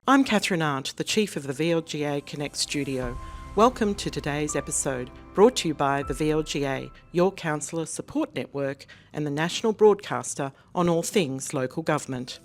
I'm Catherine Arndt, the Chief of the VLGA Connect Studio. Welcome to today's episode, brought to you by the VLGA, your councillor support network and the national broadcaster on all things local government.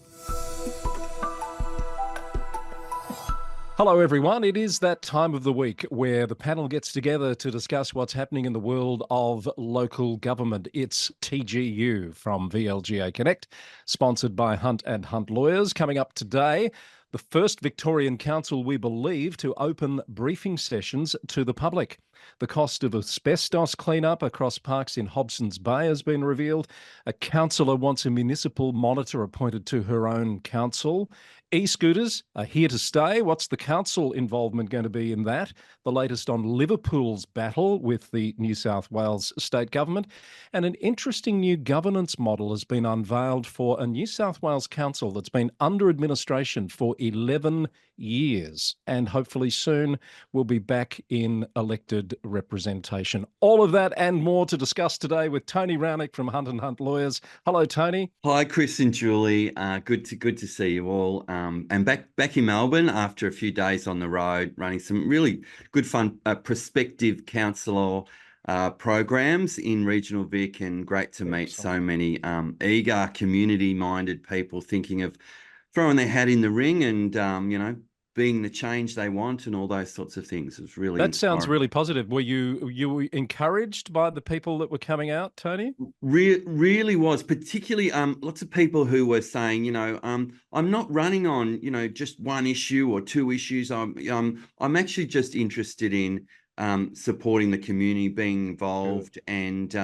Hello everyone, it is that time of the week where the panel gets together to discuss what's happening in the world of local government. It's TGU from VLGA Connect, sponsored by Hunt and Hunt Lawyers. Coming up today, the first Victorian council, we believe, to open briefing sessions to the public. The cost of asbestos cleanup across parks in Hobsons Bay has been revealed. A councillor wants a municipal monitor appointed to her own council. E-scooters are here to stay. What's the council involvement going to be in that? The latest on Liverpool's battle with the New South Wales State Government. And an interesting new governance model has been unveiled for a New South Wales council that's been under administration for 11 years and hopefully soon will be back in elected representation. All of that and more to discuss today with Tony Rownick from Hunt and Hunt Lawyers. Hello, Tony. Hi, Chris and Julie. Good to see you all. And back in Melbourne after a few days on the road, running some really good fun prospective councillor programs in regional Vic, and great to meet so many eager, community-minded people thinking of throwing their hat in the ring and being the change they want and all those sorts of things. It was really That sounds really positive. Were you encouraged by the people that were coming out, Tony? Really was, particularly lots of people who were saying, I'm not running on, just one issue or two issues. I'm actually just interested in supporting the community, being involved, and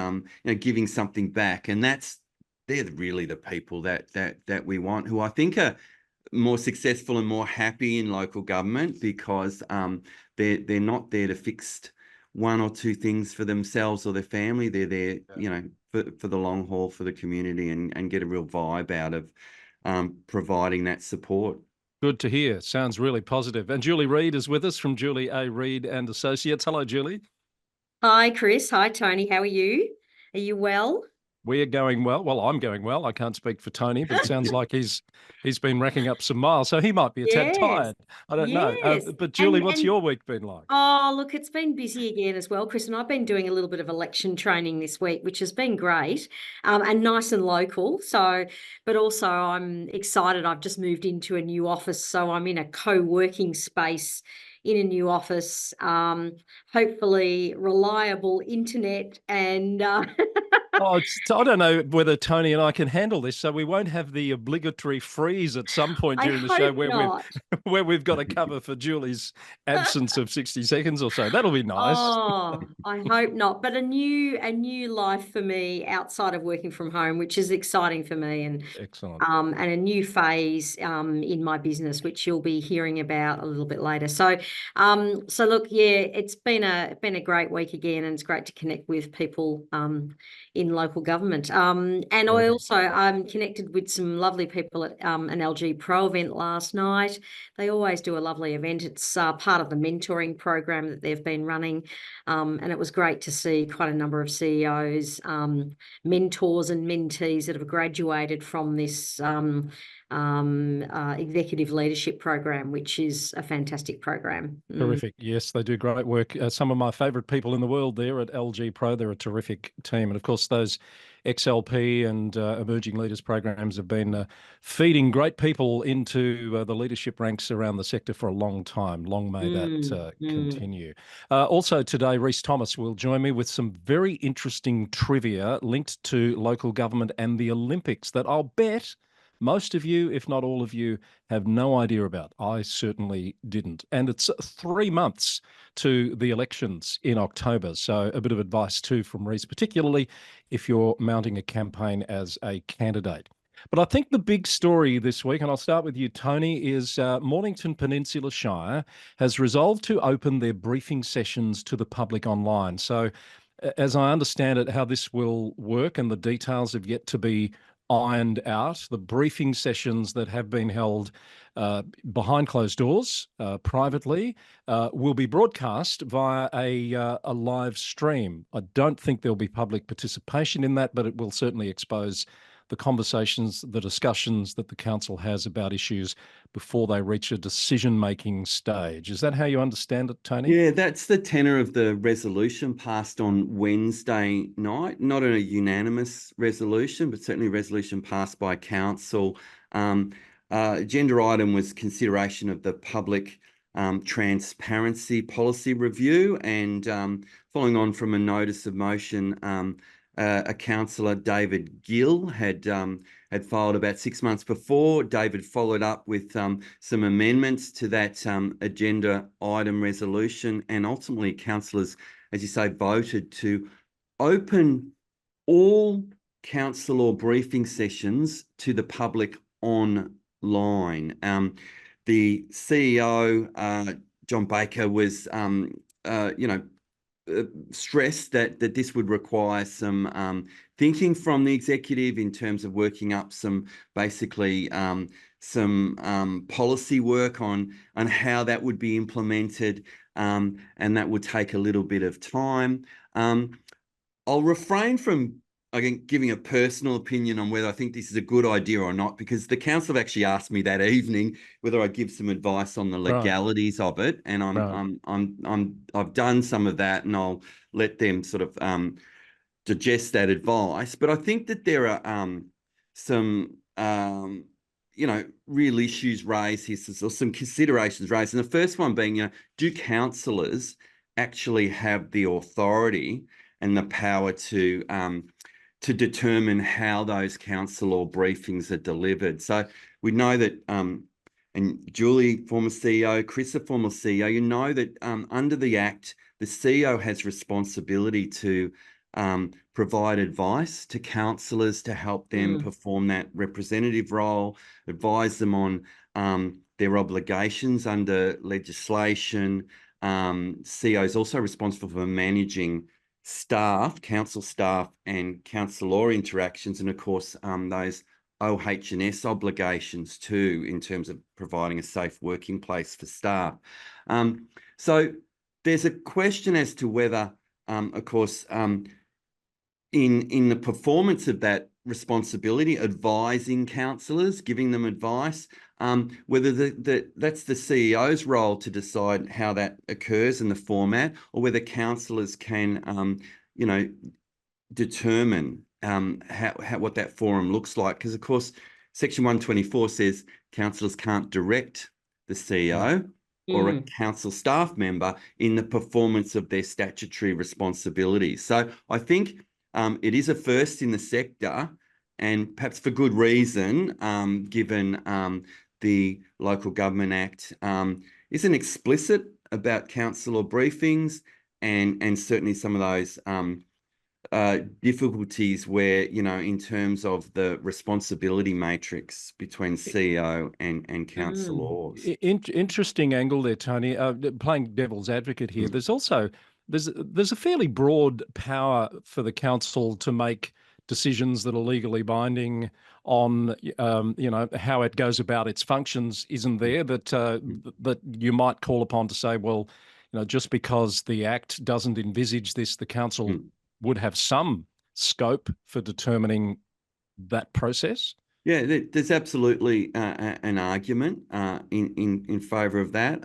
giving something back. And they're really the people that we want, who I think are more successful and more happy in local government because they're not there to fix one or two things for themselves or their family. They're there, for the long haul for the community and get a real vibe out of providing that support. Good to hear. Sounds really positive. And Julie Reid is with us from Julie A. Reid and Associates. Hello, Julie. Hi, Chris. Hi, Tony. How are you? Are you well? We're going well. Well, I'm going well. I can't speak for Tony, but it sounds like he's been racking up some miles, so he might be a tad tired. I don't know. But Julie, what's your week been like? Oh, look, it's been busy again as well, Chris, and I've been doing a little bit of election training this week, which has been great and nice and local. So, but also I'm excited. I've just moved into a new office, so I'm in a co-working space in a new office, hopefully reliable internet and I don't know whether Tony and I can handle this, so we won't have the obligatory freeze at some point during the show where we've got to cover for Julie's absence of 60 seconds or so. That'll be nice. Oh, I hope not. But a new life for me outside of working from home, which is exciting for me, and excellent. And a new phase in my business, which you'll be hearing about a little bit later. So look, yeah, it's been a great week again, and it's great to connect with people in local government. And I also connected with some lovely people at an LG Pro event last night. They always do a lovely event. It's part of the mentoring program that they've been running. And it was great to see quite a number of CEOs, mentors and mentees that have graduated from this executive leadership program, which is a fantastic program. Terrific. Yes, they do great work. Some of my favourite people in the world there at LG Pro. They're a terrific team. And of course, those XLP and emerging leaders programs have been feeding great people into the leadership ranks around the sector for a long time. Long may that continue. Also today, Rhys Thomas will join me with some very interesting trivia linked to local government and the Olympics that I'll bet most of you, if not all of you, have no idea about. I certainly didn't. And it's 3 months to the elections in October. So a bit of advice too from Rhys, particularly if you're mounting a campaign as a candidate. But I think the big story this week, and I'll start with you, Tony, is Mornington Peninsula Shire has resolved to open their briefing sessions to the public online. So as I understand it, how this will work and the details have yet to be ironed out. The briefing sessions that have been held behind closed doors privately will be broadcast via a live stream. I don't think there'll be public participation in that, but it will certainly expose the conversations, the discussions that the council has about issues before they reach a decision-making stage. Is that how you understand it, Tony? Yeah, that's the tenor of the resolution passed on Wednesday night. Not a unanimous resolution, but certainly a resolution passed by council. Agenda item was consideration of the public transparency policy review, and following on from a notice of motion, a councillor, David Gill, had filed about 6 months before. David followed up with some amendments to that agenda item resolution, and ultimately councillors, as you say, voted to open all council or briefing sessions to the public online. The CEO, John Baker, was, stressed that this would require some thinking from the executive in terms of working up some policy work on how that would be implemented, and that would take a little bit of time. I'll refrain from, again, giving a personal opinion on whether I think this is a good idea or not, because the council have actually asked me that evening whether I give some advice on the legalities of it, and I've done some of that, and I'll let them sort of digest that advice. But I think that there are some real issues raised here, or some considerations raised, and the first one being, do councillors actually have the authority and the power to determine how those council or briefings are delivered? So we know that, and Julie, former CEO, Chris, a former CEO, you know that under the Act, the CEO has responsibility to provide advice to councillors to help them perform that representative role, advise them on their obligations under legislation. CEO is also responsible for managing staff, council staff, and councillor interactions, and of course those OH&S obligations too, in terms of providing a safe working place for staff. So there's a question as to whether, of course, in the performance of that responsibility, advising councillors, giving them advice, whether that's the CEO's role to decide how that occurs in the format, or whether councillors can, determine what that forum looks like. Because, of course, Section 124 says councillors can't direct the CEO or a council staff member in the performance of their statutory responsibilities. So I think it is a first in the sector, and perhaps for good reason, given the Local Government Act isn't explicit about council or briefings, and certainly some of those difficulties where, in terms of the responsibility matrix between CEO and councillors. Interesting angle there, Tony. Playing devil's advocate here, there's also there's a fairly broad power for the council to make decisions that are legally binding on, how it goes about its functions. Isn't there that you might call upon to say, well, just because the Act doesn't envisage this, the council would have some scope for determining that process? Yeah, there's absolutely an argument in favour of that.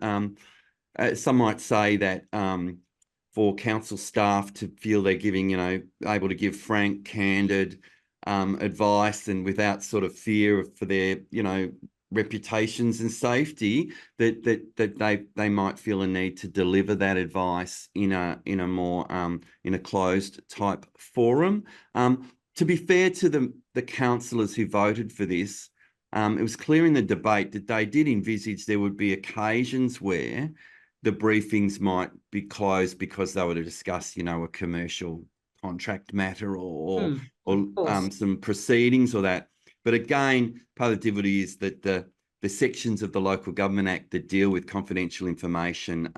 Some might say that for council staff to feel they're giving, able to give frank, candid advice, and without sort of fear for their, reputations and safety, that they might feel a need to deliver that advice in a more in a closed type forum. To be fair to the councillors who voted for this, it was clear in the debate that they did envisage there would be occasions where the briefings might be closed because they were to discuss, a commercial contract matter or some proceedings or that. But again, part of the difficulty is that the sections of the Local Government Act that deal with confidential information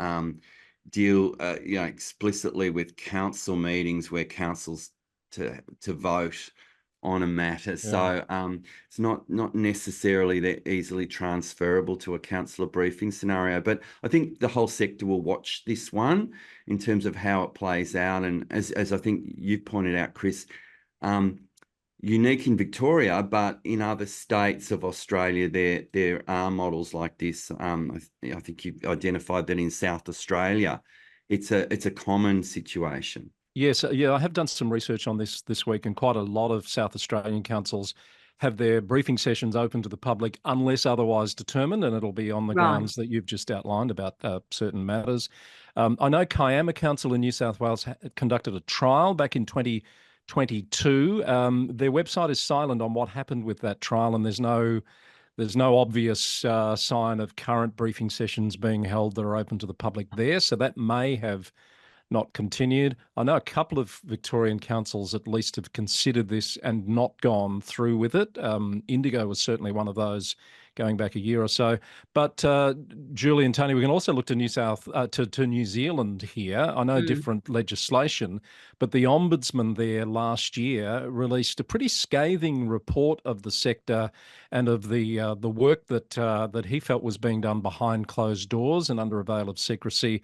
deal, explicitly with council meetings where councils to vote on a matter. Yeah. So it's not necessarily that easily transferable to a councillor briefing scenario. But I think the whole sector will watch this one in terms of how it plays out. And as I think you pointed out, Chris, unique in Victoria, but in other states of Australia, there are models like this. I think you've identified that in South Australia, it's a common situation. Yes, yeah, I have done some research on this week, and quite a lot of South Australian councils have their briefing sessions open to the public unless otherwise determined, and it'll be on the Right. grounds that you've just outlined about certain matters. I know Kiama Council in New South Wales conducted a trial back in 2022. Their website is silent on what happened with that trial, and there's no obvious sign of current briefing sessions being held that are open to the public there. So that may have not continued. I know a couple of Victorian councils at least have considered this and not gone through with it. Indigo was certainly one of those going back a year or so. But Julie and Tony, we can also look to New Zealand here. I know different legislation, but the Ombudsman there last year released a pretty scathing report of the sector and of the work that he felt was being done behind closed doors and under a veil of secrecy,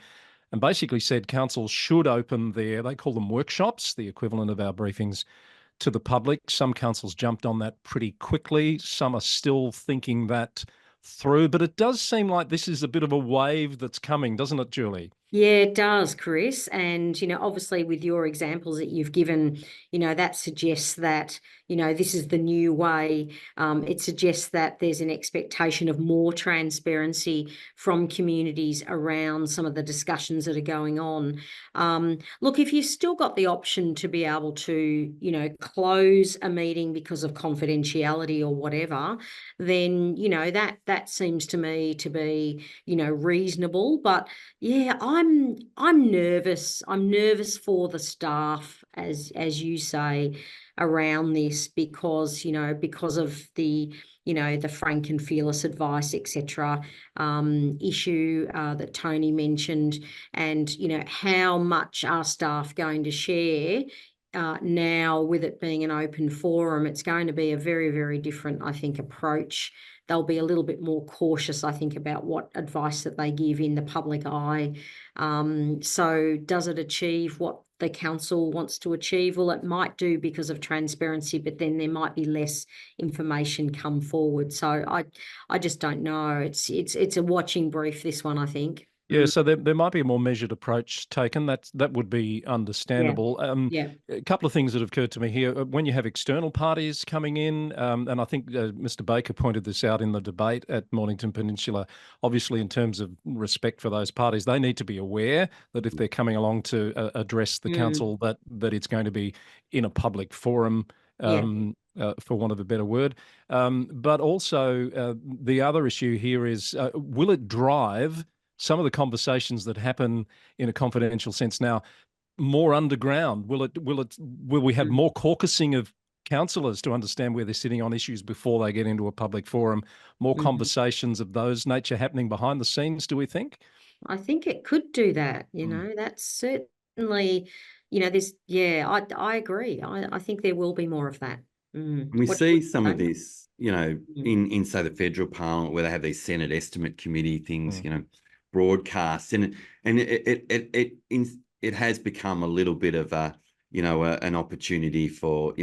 and basically said councils should open they call them workshops, the equivalent of our briefings, to the public. Some councils jumped on that pretty quickly. Some are still thinking that through, but it does seem like this is a bit of a wave that's coming, doesn't it, Julie? Yeah, it does, Chris. And, obviously with your examples that you've given, that suggests that, this is the new way. It suggests that there's an expectation of more transparency from communities around some of the discussions that are going on. Look, if you've still got the option to be able to, close a meeting because of confidentiality or whatever, then, that seems to me to be, reasonable. But yeah, I'm nervous. I'm nervous for the staff, as you say, around this because because of the the frank and fearless advice, etc. Issue that Tony mentioned, and how much are staff going to share. Now, with it being an open forum, it's going to be a very, very different, I think, approach. They'll be a little bit more cautious, I think, about what advice that they give in the public eye. So does it achieve what the council wants to achieve? Well, it might do because of transparency, but then there might be less information come forward. So I just don't know. It's a watching brief, this one, I think. Yeah, so there might be a more measured approach taken. That would be understandable. Yeah. A couple of things that have occurred to me here. When you have external parties coming in, and I think Mr. Baker pointed this out in the debate at Mornington Peninsula, obviously in terms of respect for those parties, they need to be aware that if they're coming along to address the council, that it's going to be in a public forum, for want of a better word. But also the other issue here is, will it drive some of the conversations that happen in a confidential sense now more underground? Will we have more caucusing of councillors to understand where they're sitting on issues before they get into a public forum? More conversations of those nature happening behind the scenes, do we think? I think it could do that. That's certainly, I agree. I think there will be more of that. We see some of this, in say the federal parliament, where they have these Senate estimate committee things, broadcasts, and it has become a little bit of a an opportunity for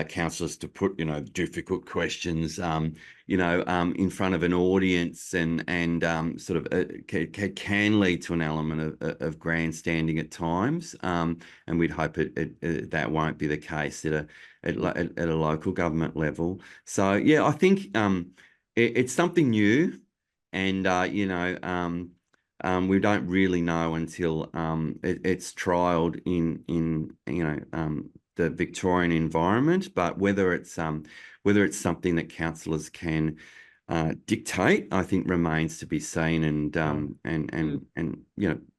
councillors to put difficult questions in front of an audience, and sort of can lead to an element of grandstanding at times, and we'd hope that won't be the case at a local government level. So yeah, I think it's something new. And, we don't really know until it's trialled in the Victorian environment. But whether it's something that councillors can dictate, I think remains to be seen. And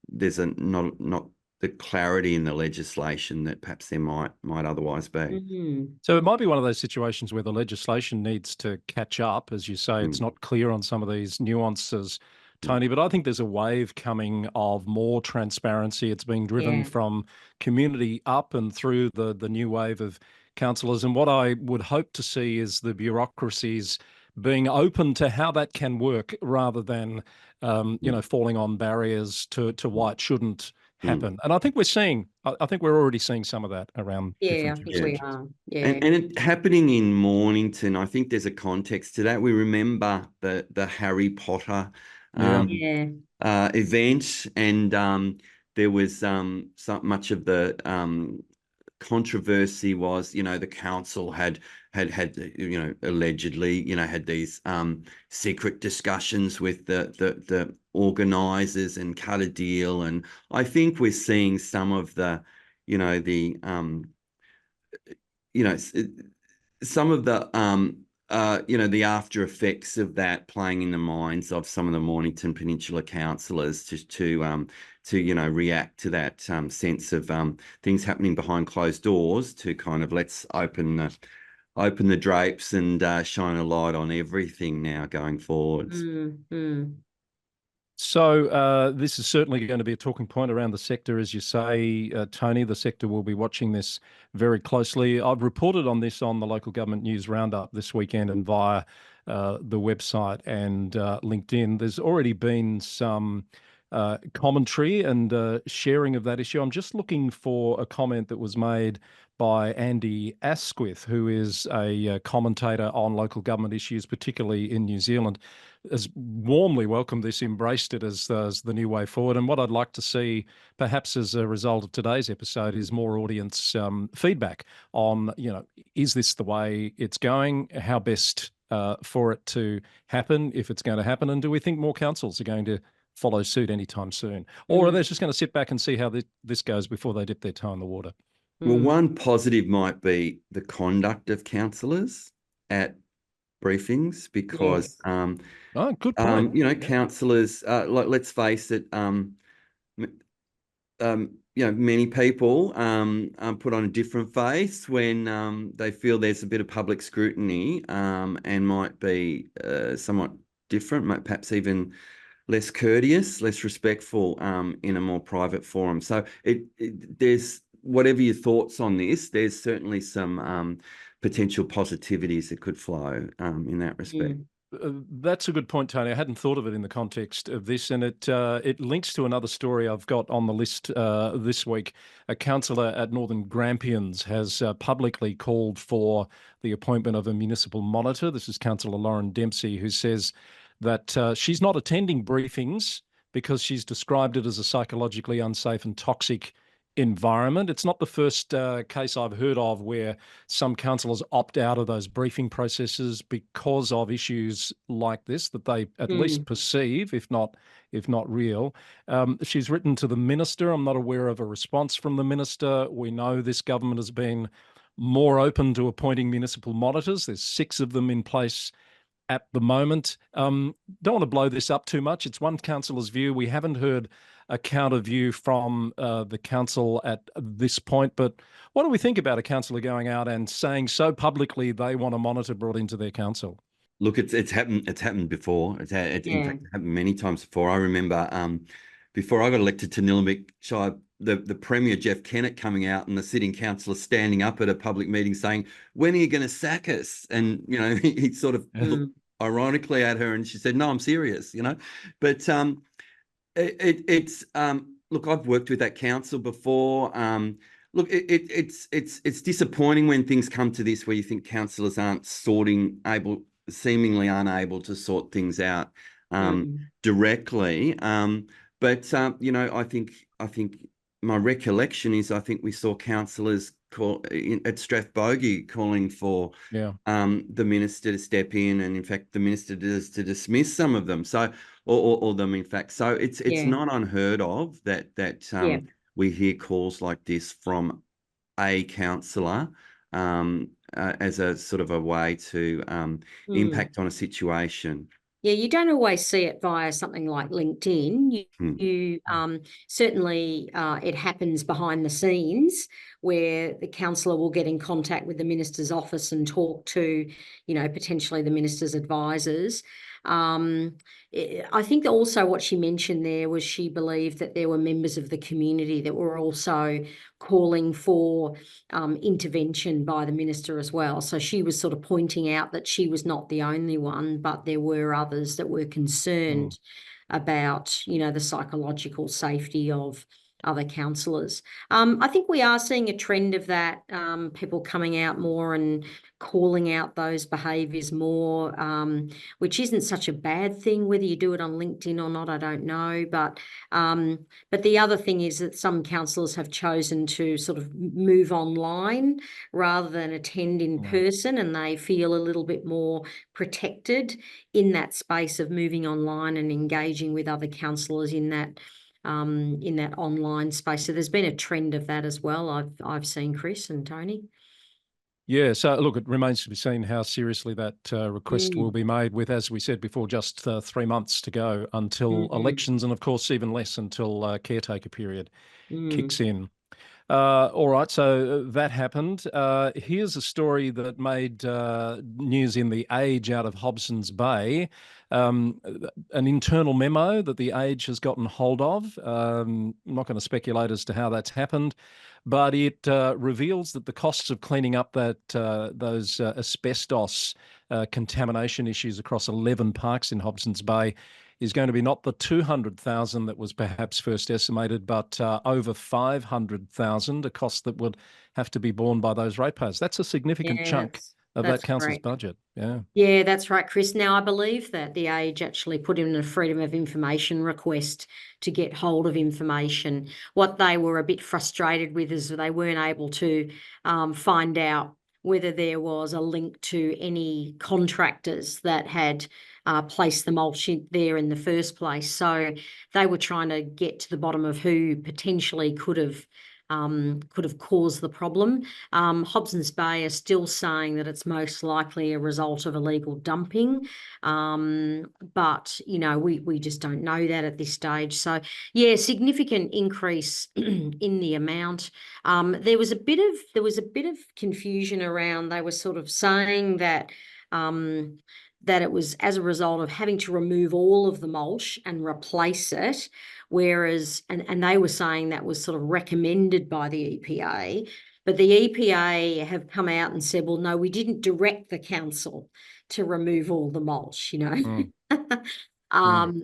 there's not the clarity in the legislation that perhaps there might otherwise be. So it might be one of those situations where the legislation needs to catch up. As you say, it's not clear on some of these nuances, Tony, but I think there's a wave coming of more transparency. It's being driven from community up and through the new wave of councillors. And what I would hope to see is the bureaucracies being open to how that can work, rather than falling on barriers to why it shouldn't happen. And I think we're already seeing some of that around Yeah, I different think we jurisdictions. are. Yeah. And it happening in Mornington, I think there's a context to that. We remember the Harry Potter Yeah. event, and there was much of the controversy was, the council had allegedly, had these secret discussions with the organisers and cut a deal. And I think we're seeing some of the, some of the after effects of that playing in the minds of some of the Mornington Peninsula councillors to react to that sense of things happening behind closed doors, to kind of let's open the drapes and shine a light on everything now going forwards. So this is certainly going to be a talking point around the sector, as you say, Tony. The sector will be watching this very closely. I've reported on this on the Local Government News Roundup this weekend and via the website and LinkedIn. There's already been some commentary and sharing of that issue. I'm just looking for a comment that was made by Andy Asquith, who is a commentator on local government issues, particularly in New Zealand, has warmly welcomed this, embraced it as the new way forward. And what I'd like to see, perhaps as a result of today's episode, is more audience feedback on, is this the way it's going? How best for it to happen, if it's going to happen? And do we think more councils are going to follow suit anytime soon? Or are they just going to sit back and see how this goes before they dip their toe in the water? Well, one positive might be the conduct of councillors at briefings, because good point. councillors, let's face it, many people put on a different face when they feel there's a bit of public scrutiny, and might be somewhat different, perhaps even less courteous, less respectful in a more private forum. So there's, whatever your thoughts on this, there's certainly some potential positivities that could flow in that respect. That's a good point, Tony. I hadn't thought of it in the context of this, and it links to another story I've got on the list this week. A councillor at Northern Grampians has publicly called for the appointment of a municipal monitor. This is Councillor Lauren Dempsey, who says that she's not attending briefings because she's described it as a psychologically unsafe and toxic environment. It's not the first case I've heard of where some councillors opt out of those briefing processes because of issues like this that they at least perceive, if not real. She's written to the minister. I'm not aware of a response from the minister. We know this government has been more open to appointing municipal monitors. There's 6 of them in place at the moment. Don't want to blow this up too much. It's one councillor's view. We haven't heard a counter view from the council at this point. But what do we think about a councillor going out and saying so publicly they want a monitor brought into their council? Look, it's happened. It's happened before. In fact, it happened many times before. I remember before I got elected to Nillumbik Shire, the Premier Jeff Kennett coming out and the sitting councillor standing up at a public meeting saying, "When are you going to sack us?" And he sort of looked ironically at her, and she said, "No, I'm serious." But it's look, I've worked with that council before. Look, it's disappointing when things come to this, where you think councillors seemingly unable to sort things out directly. But I think my recollection is, I think we saw councillors at Strathbogie calling for the minister to step in, and in fact the minister to dismiss some of them. So, or them in fact. So it's not unheard of that we hear calls like this from a councillor as a sort of a way to impact on a situation. Yeah, you don't always see it via something like LinkedIn. You certainly it happens behind the scenes, where the councillor will get in contact with the minister's office and talk to, potentially the minister's advisors. I think that also what she mentioned there was she believed that there were members of the community that were also calling for intervention by the minister as well. So she was sort of pointing out that she was not the only one, but there were others that were concerned about, the psychological safety of other councillors. I think we are seeing a trend of that, people coming out more and calling out those behaviours more, which isn't such a bad thing. Whether you do it on LinkedIn or not, I don't know. But the other thing is that some councillors have chosen to sort of move online rather than attend in person, and they feel a little bit more protected in that space of moving online and engaging with other councillors in that online space. So there's been a trend of that as well. I've seen, Chris and Tony. Yeah, so look, it remains to be seen how seriously that request will be made with, as we said before, just 3 months to go until elections, and of course even less until caretaker period kicks in. All right, so that happened. Here's a story that made news in The Age out of Hobsons Bay. An internal memo that The Age has gotten hold of. I'm not going to speculate as to how that's happened, but it reveals that the costs of cleaning up those asbestos contamination issues across 11 parks in Hobsons Bay is going to be not the 200,000 that was perhaps first estimated, but over 500,000, a cost that would have to be borne by those ratepayers. That's a significant chunk of that council's budget. Yeah. Yeah, that's right, Chris. Now, I believe that The Age actually put in a freedom of information request to get hold of information. What they were a bit frustrated with is they weren't able to find out whether there was a link to any contractors that had placed the mulch there in the first place. So they were trying to get to the bottom of who potentially could have caused the problem. Hobsons Bay are still saying that it's most likely a result of illegal dumping, but we just don't know that at this stage. So yeah, significant increase in the amount. There was a bit of confusion around. They were sort of saying that that it was as a result of having to remove all of the mulch and replace it, whereas, and they were saying that was sort of recommended by the EPA, but the EPA have come out and said, well, no, we didn't direct the council to remove all the mulch,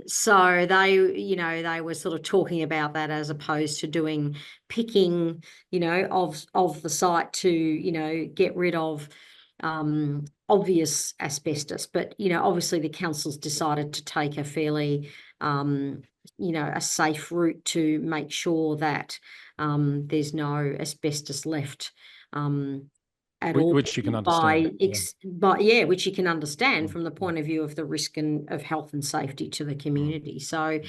So they were sort of talking about that as opposed to doing picking, of the site to, get rid of obvious asbestos. But, obviously the council's decided to take a fairly, a safe route to make sure that there's no asbestos left at all. Which you can understand. Which you can understand from the point of view of the risk and of health and safety to the community. So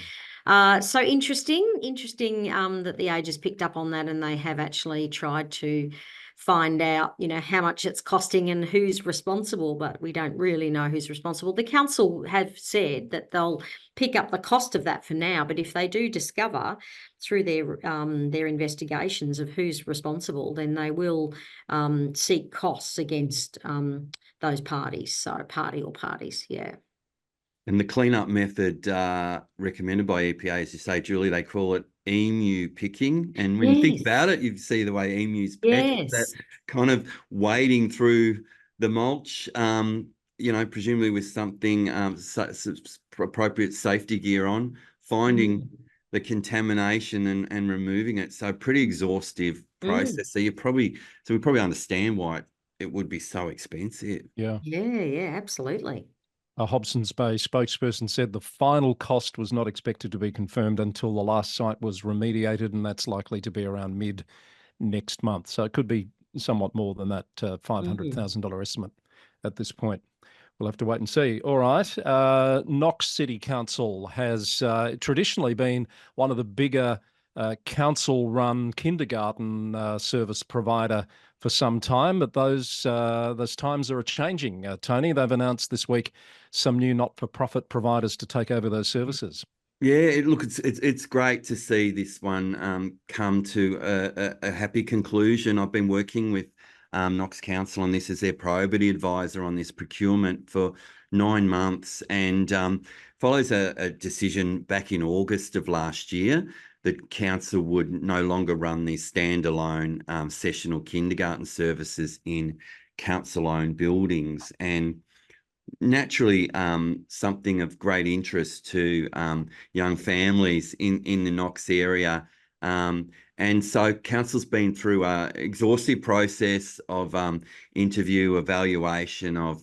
interesting that The Age has picked up on that, and they have actually tried to find out, how much it's costing and who's responsible, but we don't really know who's responsible. The council have said that they'll pick up the cost of that for now, but if they do discover through their investigations of who's responsible, then they will seek costs against those parties. So party or parties, yeah. And the cleanup method recommended by EPA, as you say, Julie, they call it emu picking. And when you think about it, you see the way emus peck, that kind of wading through the mulch, presumably with something, appropriate safety gear on, finding the contamination and removing it. So pretty exhaustive process. So we probably understand why it would be so expensive. Yeah. Yeah, absolutely. A Hobsons Bay spokesperson said the final cost was not expected to be confirmed until the last site was remediated, and that's likely to be around mid next month. So it could be somewhat more than that $500,000 estimate at this point. We'll have to wait and see. All right. Knox City Council has traditionally been one of the bigger council-run kindergarten service provider for some time, but those times are changing. Tony, they've announced this week some new not-for-profit providers to take over those services. Yeah, it's great to see this one come to a happy conclusion. I've been working with Knox Council on this as their priority advisor on this procurement for 9 months, and follows a decision back in August of last year that council would no longer run these standalone sessional kindergarten services in council-owned buildings. And naturally, something of great interest to young families in the Knox area And so council's been through an exhaustive process of interview, evaluation of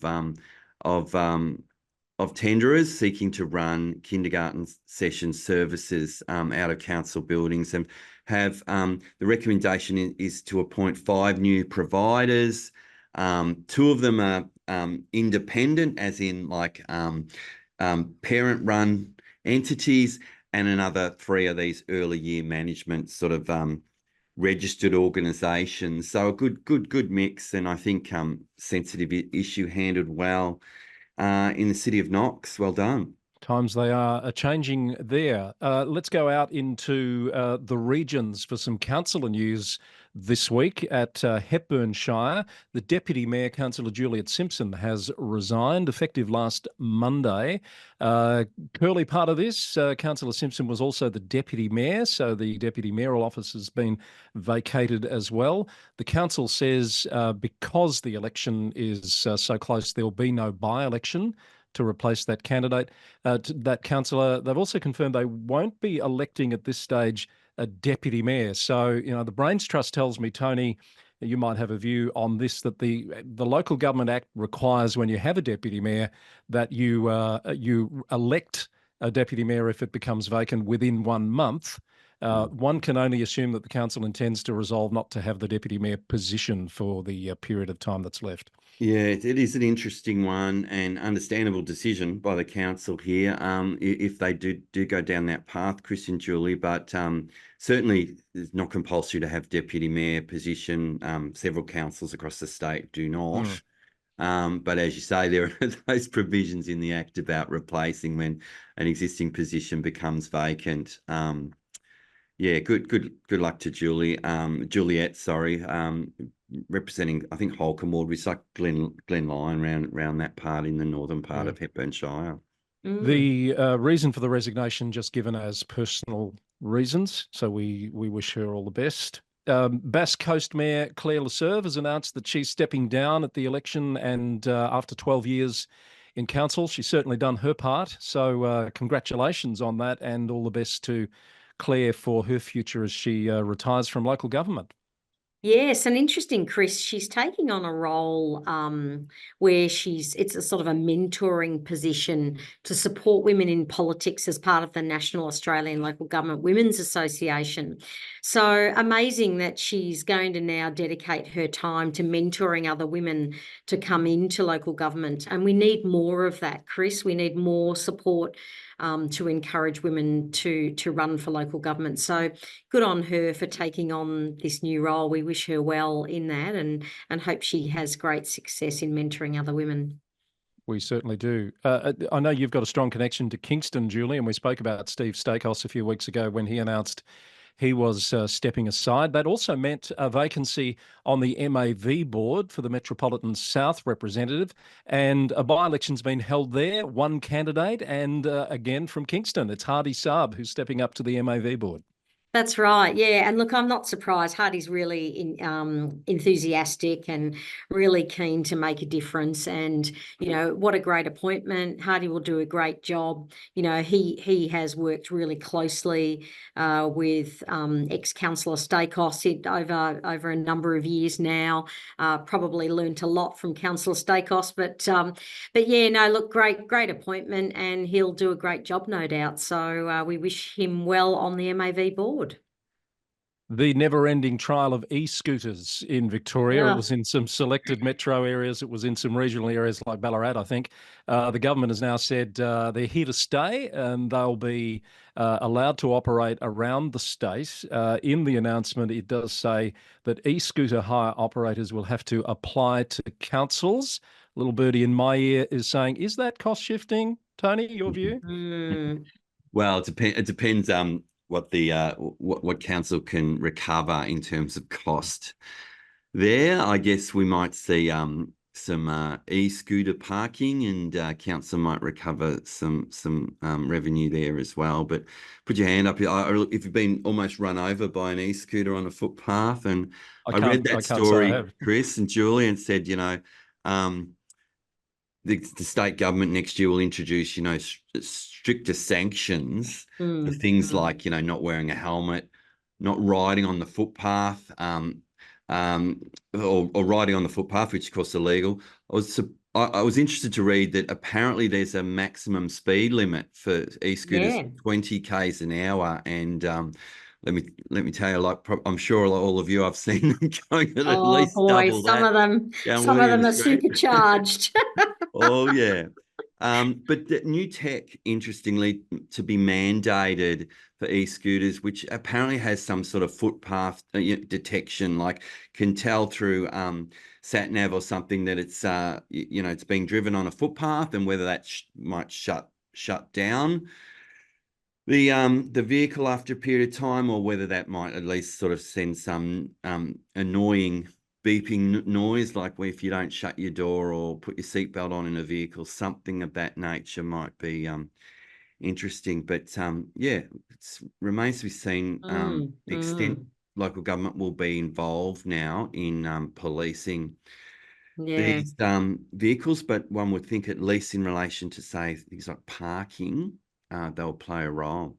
tenderers seeking to run kindergarten session services out of council buildings, and have the recommendation is to appoint 5 new providers. 2 of them are independent, as in like parent-run entities, and another 3 of these early year management sort of registered organisations. So a good mix, and I think sensitive issue handled well in the city of Knox. Well done. Times they are changing there. Let's go out into the regions for some councillor news this week. At Hepburnshire, the Deputy Mayor, Councillor Juliet Simpson, has resigned effective last Monday. Curly part of this, Councillor Simpson was also the Deputy Mayor, so the Deputy Mayoral office has been vacated as well. The council says because the election is so close, there will be no by-election to replace that candidate, that councillor. They've also confirmed they won't be electing at this stage a deputy mayor. So, the Brains Trust tells me, Tony, you might have a view on this, that the Local Government Act requires, when you have a deputy mayor, that you elect a deputy mayor if it becomes vacant within 1 month. One can only assume that the council intends to resolve not to have the deputy mayor position for the period of time that's left. Yeah, it is an interesting one and understandable decision by the council here, if they do go down that path, Chris and Julie, but certainly it's not compulsory to have deputy mayor position. Several councils across the state do not. But as you say, there are those provisions in the Act about replacing when an existing position becomes vacant. Yeah, good luck to Juliet, sorry, representing, I think, Holcombe Ward. We like Glen Lyon around that part in the northern part of Hepburnshire. The reason for the resignation just given as personal reasons, so we wish her all the best. Bass Coast Mayor Claire Leserve has announced that she's stepping down at the election, and after 12 years in council, she's certainly done her part. So congratulations on that, and all the best to Claire for her future as she retires from local government. Yes, and interesting, Chris. She's taking on a role where it's a sort of a mentoring position to support women in politics as part of the National Australian Local Government Women's Association. So amazing that she's going to now dedicate her time to mentoring other women to come into local government. And we need more of that, Chris. We need more support to encourage women to run for local government. So good on her for taking on this new role. We wish her well in that, and hope she has great success in mentoring other women. We certainly do. I know you've got a strong connection to Kingston, Julie, and we spoke about Steve Stakos a few weeks ago when he announced he was stepping aside. That also meant a vacancy on the MAV board for the Metropolitan South representative, and a by-election's been held there, one candidate, and again from Kingston, it's Hardy Saab who's stepping up to the MAV board. That's right. Yeah. And look, I'm not surprised. Hardy's really enthusiastic and really keen to make a difference. And, what a great appointment. Hardy will do a great job. He has worked really closely with ex-councillor Stakos over a number of years now. Probably learnt a lot from Councillor Stakos. But yeah, no, look, great appointment, and he'll do a great job, no doubt. So we wish him well on the MAV board. The never-ending trial of e-scooters in Victoria. Yeah. It was in some selected metro areas. It was in some regional areas like Ballarat, I think. The government has now said they're here to stay, and they'll be allowed to operate around the state. In the announcement, it does say that e-scooter hire operators will have to apply to councils. Little birdie in my ear is saying, is that cost shifting? Tony, your view? Well, it depends what the what council can recover in terms of cost. There, I guess we might see some e-scooter parking, and council might recover some revenue there as well. But put your hand up if you've been almost run over by an e-scooter on a footpath. And I read that story, Chris and Julie, and said, the state government next year will introduce, stricter sanctions for things like, not wearing a helmet, not riding on the footpath, or riding on the footpath, which of course is illegal. I was interested to read that apparently there's a maximum speed limit for e-scooters, Yeah. 20 k's an hour, and let me tell you, like I'm sure all of you, I've seen them going at Oh least boy, double that down some of them William are Street. supercharged. Oh yeah. But the new tech, interestingly, to be mandated for e-scooters, which apparently has some sort of footpath detection, like can tell through sat nav or something that it's it's being driven on a footpath, and whether that might shut down the vehicle after a period of time, or whether that might at least sort of send some annoying beeping noise, like if you don't shut your door or put your seatbelt on in a vehicle. Something of that nature might be interesting. But yeah, it remains to be seen the extent local government will be involved now in policing Yeah. these vehicles. But one would think, at least in relation to, say, things like parking, they'll play a role.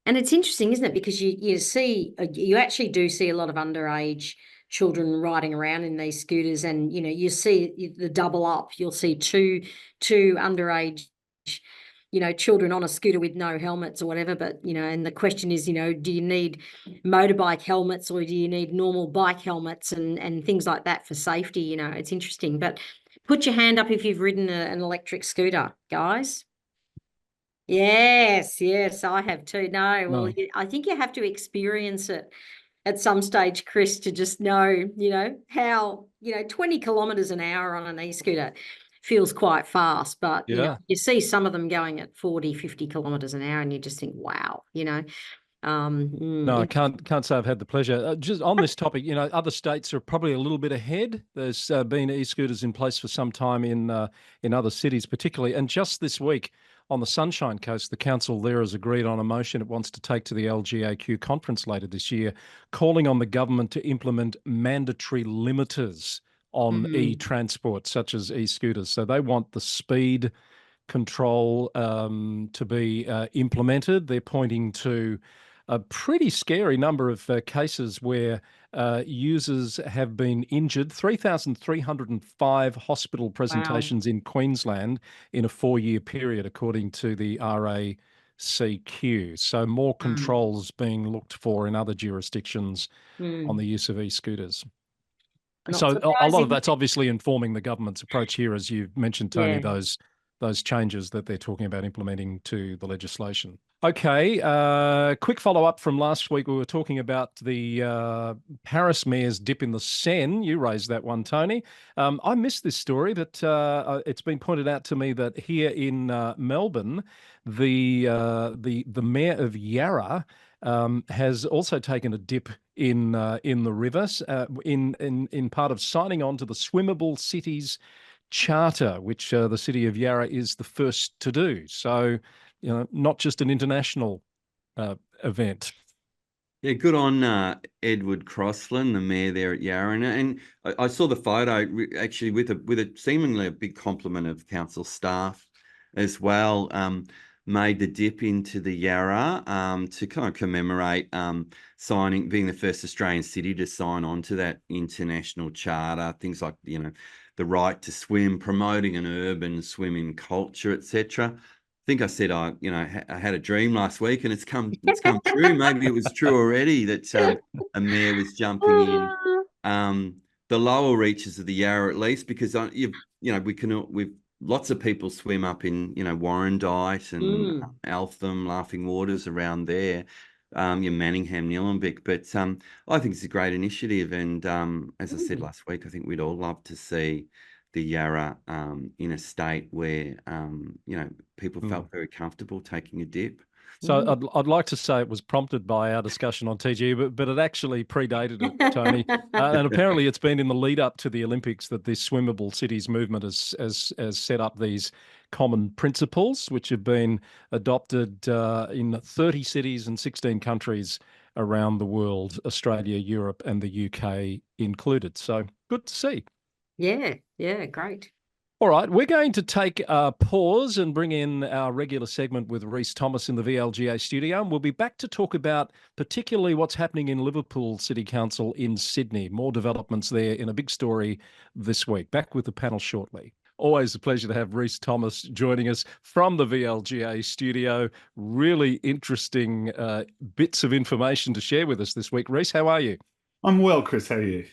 And it's interesting, isn't it? Because you actually do see a lot of underage children riding around in these scooters, and you see the double up. You'll see two underage children on a scooter with no helmets or whatever. But and the question is, do you need motorbike helmets, or do you need normal bike helmets and things like that for safety? It's interesting. But put your hand up if you've ridden an electric scooter, guys. Yes, I have too. No, well, I think you have to experience it at some stage, Chris, to just know, how, 20 kilometres an hour on an e-scooter feels quite fast. But, you see some of them going at 40, 50 kilometres an hour, and you just think, wow, No, I can't say I've had the pleasure. Just on this topic, other states are probably a little bit ahead. There's been e-scooters in place for some time in other cities, particularly. And just this week on the Sunshine Coast, the council there has agreed on a motion it wants to take to the LGAQ conference later this year, calling on the government to implement mandatory limiters on e-transport, such as e-scooters. So they want the speed control to be implemented. They're pointing to a pretty scary number of cases where users have been injured. 3,305 hospital presentations in Queensland in a 4-year period, according to the RACQ. So more controls being looked for in other jurisdictions on the use of e-scooters. So a lot of that's obviously informing the government's approach here, as you mentioned, Tony, those changes that they're talking about implementing to the legislation. Okay, quick follow-up from last week. We were talking about the Paris mayor's dip in the Seine. You raised that one, Tony. I missed this story, but it's been pointed out to me that here in Melbourne, the mayor of Yarra has also taken a dip in the river in part of signing on to the Swimmable Cities Charter, which the city of Yarra is the first to do. So, not just an international event. Yeah, good on Edward Crossland, the mayor there at Yarra, and I saw the photo actually with a seemingly a big compliment of council staff as well. Made the dip into the Yarra to kind of commemorate being the first Australian city to sign on to that international charter. Things like the right to swim, promoting an urban swimming culture, etc. I think I said I had a dream last week, and it's come true. Maybe it was true already that a mayor was jumping in the lower reaches of the Yarra, at least, because we've lots of people swim up in Warrandyte and Eltham, Laughing Waters around there. Your Manningham, Nillumbik, but I think it's a great initiative, and as I said last week, I think we'd all love to see the Yarra in a state where people felt very comfortable taking a dip. So I'd like to say it was prompted by our discussion on TGU, but it actually predated it, Tony. And apparently it's been in the lead up to the Olympics that this Swimmable Cities movement has set up these common principles, which have been adopted in 30 cities and 16 countries around the world, Australia, Europe, and the UK included. So good to see. Yeah, great. All right, we're going to take a pause and bring in our regular segment with Rhys Thomas in the VLGA studio. And we'll be back to talk about particularly what's happening in Liverpool City Council in Sydney. More developments there in a big story this week. Back with the panel shortly. Always a pleasure to have Rhys Thomas joining us from the VLGA studio. Really interesting bits of information to share with us this week. Rhys, how are you? I'm well, Chris. How are you?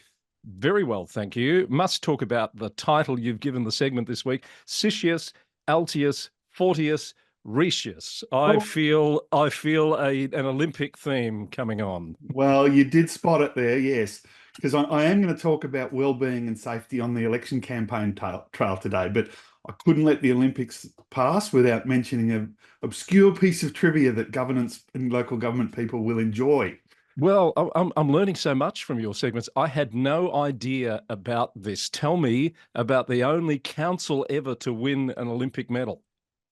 Very well, thank you. Must talk about the title you've given the segment this week: Citius, Altius, Fortius, Retius. I feel an Olympic theme coming on. Well, you did spot it there, yes, because I am going to talk about well-being and safety on the election campaign trail today, but I couldn't let the Olympics pass without mentioning an obscure piece of trivia that governance and local government people will enjoy. Well, I'm learning so much from your segments. I had no idea about this. Tell me about the only council ever to win an Olympic medal.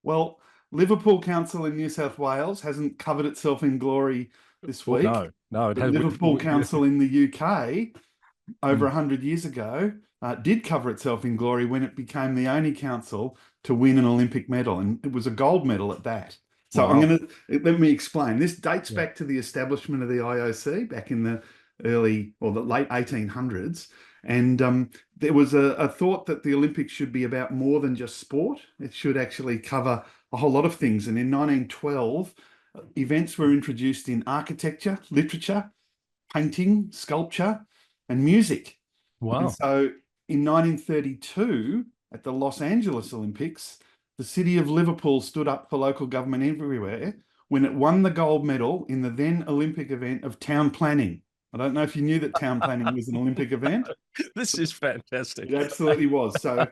Well, Liverpool Council in New South Wales hasn't covered itself in glory this week. No, it But has. Liverpool Council in the UK, over 100 years ago, did cover itself in glory when it became the only council to win an Olympic medal, and it was a gold medal at that. So Wow. let me explain. This dates back to the establishment of the IOC back in the the late 1800s. And there was a thought that the Olympics should be about more than just sport. It should actually cover a whole lot of things. And in 1912, events were introduced in architecture, literature, painting, sculpture, and music. Wow. And so in 1932, at the Los Angeles Olympics, the city of Liverpool stood up for local government everywhere when it won the gold medal in the then Olympic event of town planning. I don't know if you knew that town planning was an Olympic event. This is fantastic. It absolutely was. So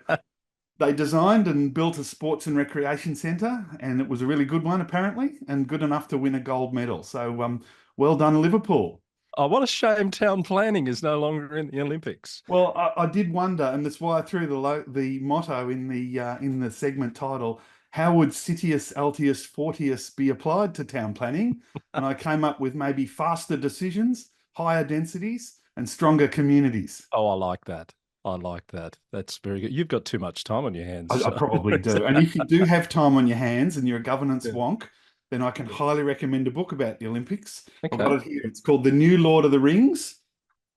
they designed and built a sports and recreation centre, and it was a really good one, apparently, and good enough to win a gold medal. So well done, Liverpool. Oh, what a shame town planning is no longer in the Olympics. Well, I did wonder, and that's why I threw the motto in the segment title: how would Citius, Altius, Fortius be applied to town planning? And I came up with maybe faster decisions, higher densities, and stronger communities. Oh, I like that. That's very good. You've got too much time on your hands. I probably do. And if you do have time on your hands and you're a governance wonk, then I can highly recommend a book about the Olympics. Okay. I've got it here. It's called The New Lord of the Rings.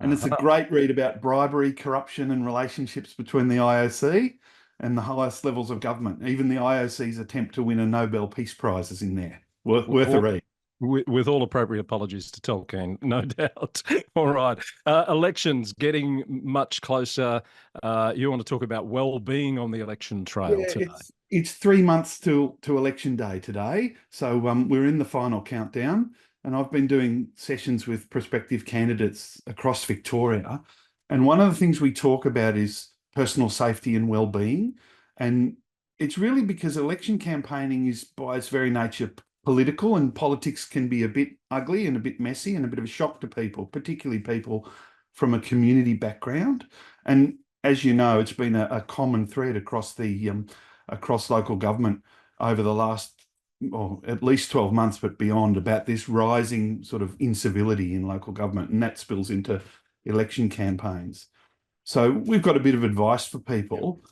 And it's a great read about bribery, corruption, and relationships between the IOC and the highest levels of government. Even the IOC's attempt to win a Nobel Peace Prize is in there. Worth a read. With all appropriate apologies to Tolkien, no doubt. All right. Elections getting much closer. You want to talk about well-being on the election trail today? It's 3 months to election day today. So we're in the final countdown. And I've been doing sessions with prospective candidates across Victoria. And one of the things we talk about is personal safety and well-being. And it's really because election campaigning is by its very nature political, and politics can be a bit ugly and a bit messy and a bit of a shock to people, particularly people from a community background. And as you know, it's been a common thread across across local government over the last at least 12 months, but beyond, about this rising sort of incivility in local government, and that spills into election campaigns. So we've got a bit of advice for people.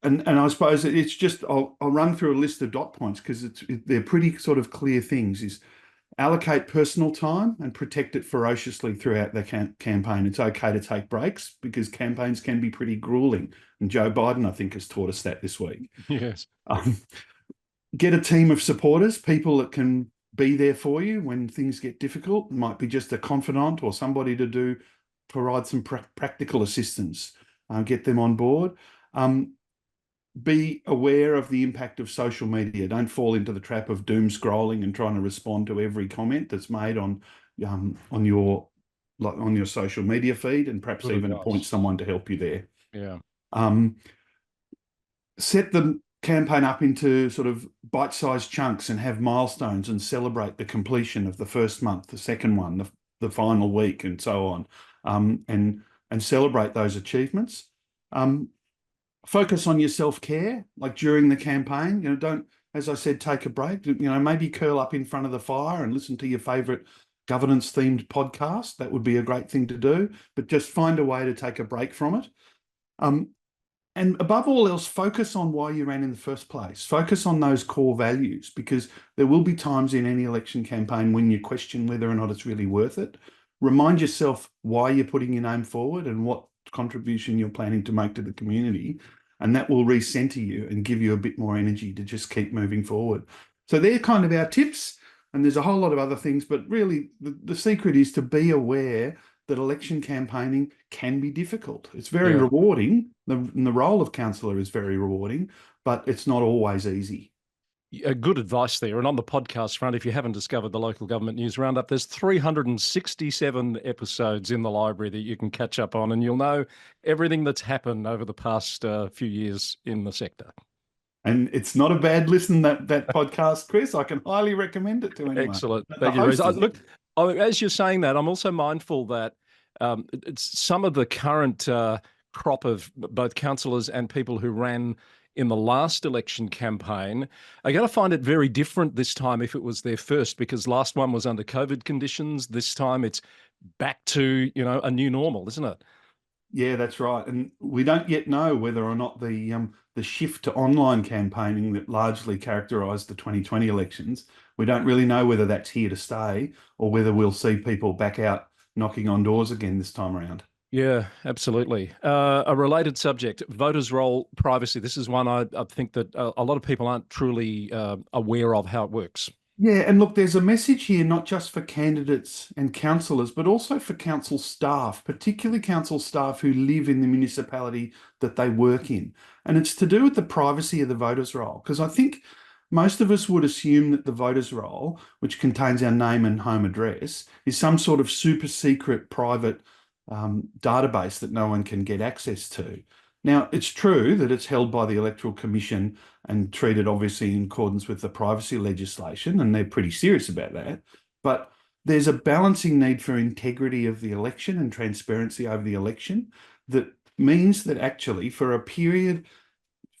And I suppose it's just, I'll run through a list of dot points because they're pretty sort of clear things. Is allocate personal time and protect it ferociously throughout the campaign. It's okay to take breaks because campaigns can be pretty grueling. And Joe Biden, I think, has taught us that this week. Yes. Get a team of supporters, people that can be there for you when things get difficult. It might be just a confidant or somebody to provide some practical assistance. Get them on board. Be aware of the impact of social media. Don't fall into the trap of doom scrolling and trying to respond to every comment that's made on your social media feed, and perhaps even appoint someone to help you there. Yeah. Set the campaign up into sort of bite-sized chunks and have milestones and celebrate the completion of the first month, the second one, the final week, and so on, and celebrate those achievements. Focus on your self-care, like during the campaign. Don't, as I said, take a break. Maybe curl up in front of the fire and listen to your favorite governance-themed podcast. That would be a great thing to do, but just find a way to take a break from it. And above all else, focus on why you ran in the first place. Focus on those core values, because there will be times in any election campaign when you question whether or not it's really worth it. Remind yourself why you're putting your name forward and what contribution you're planning to make to the community. And that will recenter you and give you a bit more energy to just keep moving forward. So they're kind of our tips. And there's a whole lot of other things, but really the secret is to be aware that election campaigning can be difficult. It's very rewarding. The role of councillor is very rewarding, but it's not always easy. Good advice there. And on the podcast front, if you haven't discovered the Local Government News Roundup, there's 367 episodes in the library that you can catch up on, and you'll know everything that's happened over the past few years in the sector. And it's not a bad listen, that podcast, Chris. I can highly recommend it to anyone. Excellent. Thank you. Look, as you're saying that, I'm also mindful that it's some of the current crop of both councillors and people who ran in the last election campaign are going to find it very different this time if it was their first, because last one was under COVID conditions. This time it's back to, a new normal, isn't it? Yeah, that's right. And we don't yet know whether or not the shift to online campaigning that largely characterised the 2020 elections, we don't really know whether that's here to stay or whether we'll see people back out knocking on doors again this time around. Yeah, absolutely. A related subject, voters' roll privacy. This is one I think that a lot of people aren't truly aware of how it works. Yeah, and look, there's a message here, not just for candidates and councillors, but also for council staff, particularly council staff who live in the municipality that they work in. And it's to do with the privacy of the voters' roll, because I think most of us would assume that the voters' roll, which contains our name and home address, is some sort of super secret private database that no one can get access to. Now, it's true that it's held by the Electoral Commission and treated obviously in accordance with the privacy legislation, and they're pretty serious about that. But there's a balancing need for integrity of the election and transparency over the election that means that actually for a period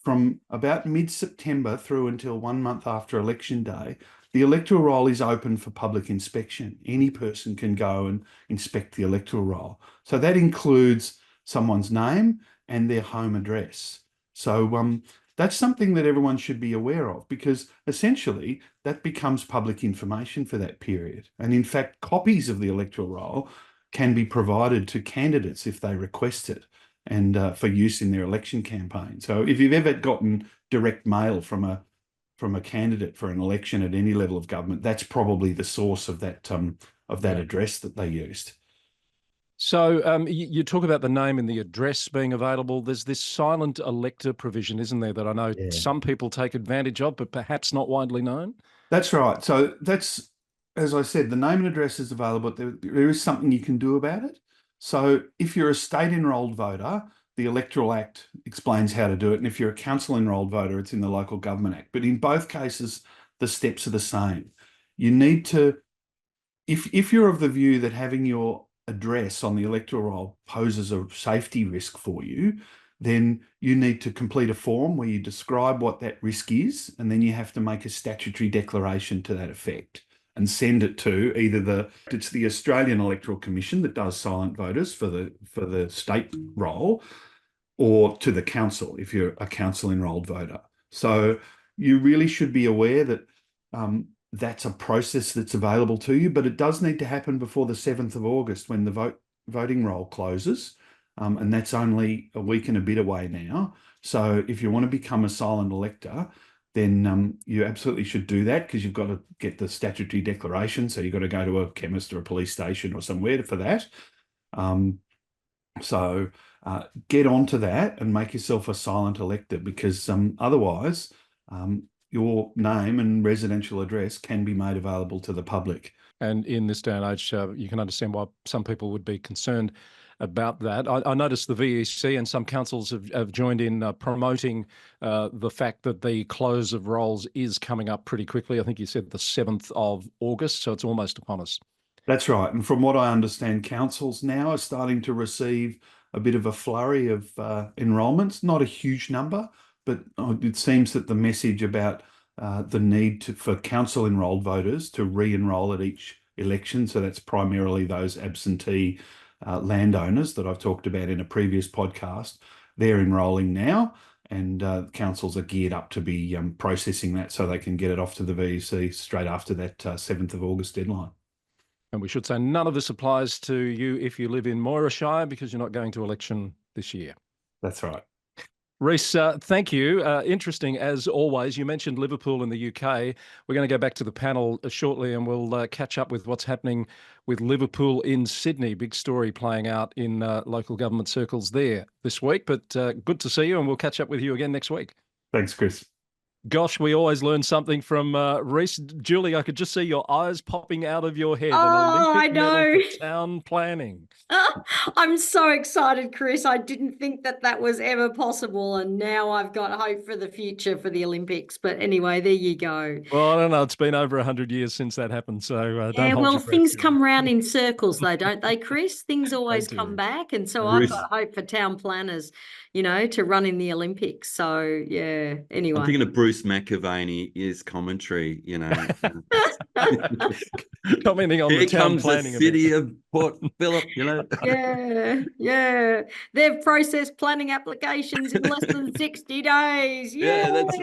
from about mid-September through until 1 month after election day, the electoral roll is open for public inspection. Any person can go and inspect the electoral roll. So that includes someone's name and their home address. So that's something that everyone should be aware of, because essentially that becomes public information for that period. And in fact, copies of the electoral roll can be provided to candidates if they request it and for use in their election campaign. So if you've ever gotten direct mail from a candidate for an election at any level of government, that's probably the source of that address that they used. So you talk about the name and the address being available. There's this silent elector provision, isn't there, that I know some people take advantage of, but perhaps not widely known? That's right. So that's, as I said, the name and address is available. There is something you can do about it. So if you're a state enrolled voter, the Electoral Act explains how to do it. And if you're a council enrolled voter, it's in the Local Government Act. But in both cases, the steps are the same. You need to, if you're of the view that having your address on the electoral roll poses a safety risk for you, then you need to complete a form where you describe what that risk is, and then you have to make a statutory declaration to that effect and send it to either it's the Australian Electoral Commission that does silent voters for the state roll, or to the council if you're a council enrolled voter. So you really should be aware that that's a process that's available to you, but it does need to happen before the 7th of August when the voting roll closes. And that's only a week and a bit away now. So if you want to become a silent elector, then you absolutely should do that, because you've got to get the statutory declaration. So you've got to go to a chemist or a police station or somewhere for that. So get onto that and make yourself a silent elector, because otherwise your name and residential address can be made available to the public. And in this day and age, you can understand why some people would be concerned about that. I noticed the VEC and some councils have joined in promoting the fact that the close of rolls is coming up pretty quickly. I think you said the 7th of August, so it's almost upon us. That's right. And from what I understand, councils now are starting to receive a bit of a flurry of enrolments, not a huge number, but it seems that the message about the need for council enrolled voters to re-enroll at each election, so that's primarily those absentee landowners that I've talked about in a previous podcast, they're enrolling now, and councils are geared up to be processing that so they can get it off to the VEC straight after that 7th of August deadline. And we should say none of this applies to you if you live in Moirashire, because you're not going to election this year. That's right. Rhys, thank you. Interesting as always. You mentioned Liverpool in the UK. We're going to go back to the panel shortly, and we'll catch up with what's happening with Liverpool in Sydney. Big story playing out in local government circles there this week. But good to see you, and we'll catch up with you again next week. Thanks, Chris. Gosh, we always learn something from Rhys. Julie, I could just see your eyes popping out of your head. Oh, An I Olympic know. medal for town planning. I'm so excited, Chris. I didn't think that was ever possible, and now I've got hope for the future for the Olympics. But anyway, there you go. Well, I don't know. It's been over 100 years since that happened, so don't hold well, your breath, things Julie. come round in circles, though, don't they, Chris? Things always do. come back, and so Chris. I've got hope for town planners, to run in the Olympics. So yeah. Anyway, I'm thinking of Bruce McAvaney's commentary. Commenting on Here the town comes the planning city of Port Phillip. Yeah. They've processed planning applications in less than 60 days. Yeah, that's